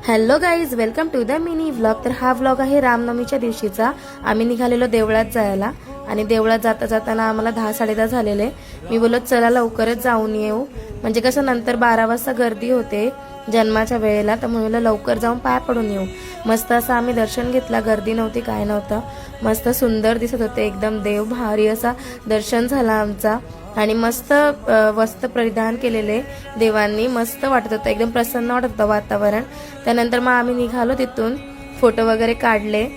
Hello guys, welcome to the mini vlog. तर हा vlog आहे रामनवमीच्या दिवशीचा। आम्ही निघालेलो देवळात जायला आणि देवळात जाता जाताना आम्हाला 10-10:30 झालेले। मी बोलत चला लवकरच जाऊन येऊ, म्हणजे कसं नंतर 12 वाजता गर्दी होते जन्माच्या वेळेला, तर म्हणून लवकर जाऊन पाय पडून येऊ। मस्त असं आम्ही दर्शन घेतला, गर्दी नव्हती काय नव्हतं, मस्त सुंदर दिसत होते एकदम देव, भारी असा दर्शन झाला आमचा। आणि मस्त वस्त्र परिधान केलेले देवांनी, मस्त वाटत होतं, एकदम प्रसन्न वाटत होतं वातावरण। त्यानंतर मग आम्ही निघालो तिथून, फोटो वगैरे काढले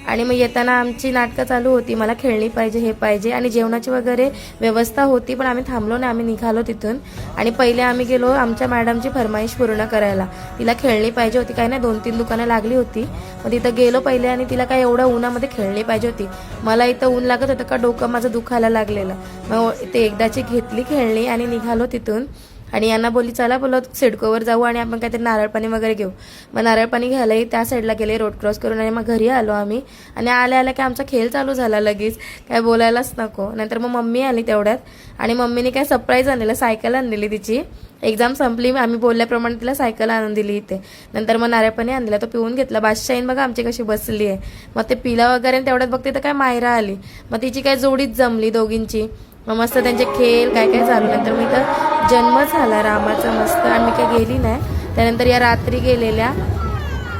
आणि मग येताना आमची नाटकं चालू होती, मला खेळणी पाहिजे, हे पाहिजे, आणि जेवणाची वगैरे व्यवस्था होती, पण आम्ही थांबलो नाही, आम्ही निघालो तिथून। आणि पहिले आम्ही गेलो आमच्या मॅडमची फरमाईश पूर्ण करायला, तिला खेळणी पाहिजे होती, काही नाही 2-3 दुकानं लागली होती, मग तिथं गेलो पहिले आणि तिला काय एवढं उन्हामध्ये खेळणी पाहिजे होती। मला इथं ऊन लागत होतं का डोकं माझं दुखायला लागलेलं, मग ते एकदाची घेतली खेळणी आणि निघालो तिथून। आणि यांना बोलली चला बोलत सिडकोवर जाऊ आणि आपण काहीतरी नारळ पाणी वगैरे घेऊ। मग नारळ पाणी घ्यायलाही त्या साईडला गेले रोड क्रॉस करून, आणि मग घरी आलो आम्ही। आणि आल्या की आमचा खेळ चालू झाला लगेच, काय बोलायलाच नको। नंतर मग मम्मी आली तेवढ्यात, आणि मम्मीने काय सरप्राईज आणलेलं, सायकल आणलेली, तिची एक्झाम संपली, आम्ही बोलल्याप्रमाणे तिला सायकल आणून दिली इथे। नंतर मग नारळ पाणी आणलेला, तो पिऊन घेतला। बादशाहीन बघा आमची कशी बसली आहे, मग ते पिला वगैरे, तेवढ्यात बघते तर काय मायरा आली, मग तिची काय जोडीच जमली दोघींची, मग मस्त त्यांचे खेळ काय काय चालू। नंतर मी तर जन्म झाला रामाचा मस्त, आणि मी काय गेली नाही। त्यानंतर या रात्री गेलेल्या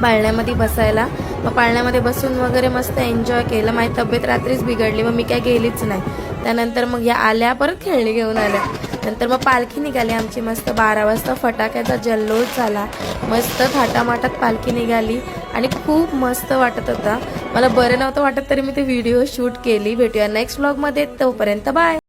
पाळण्यामध्ये बसायला, मग पाळण्यामध्ये बसून वगैरे मस्त एन्जॉय केलं। माझी तब्येत रात्रीच बिघडली, मग मी काय गेलीच नाही। त्यानंतर मग या आल्या, परत खेळणी घेऊन आल्या। नंतर मग पालखी निघाली आमची मस्त 12 वाजता, फटाक्याचा जल्लोष झाला, मस्त थाटामाटात पालखी निघाली आणि खूप मस्त वाटत होता। मला बरं नव्हतं वाटत तरी मी ते व्हिडिओ शूट केली। भेटूया नेक्स्ट व्लॉगमध्ये, तोपर्यंत बाय।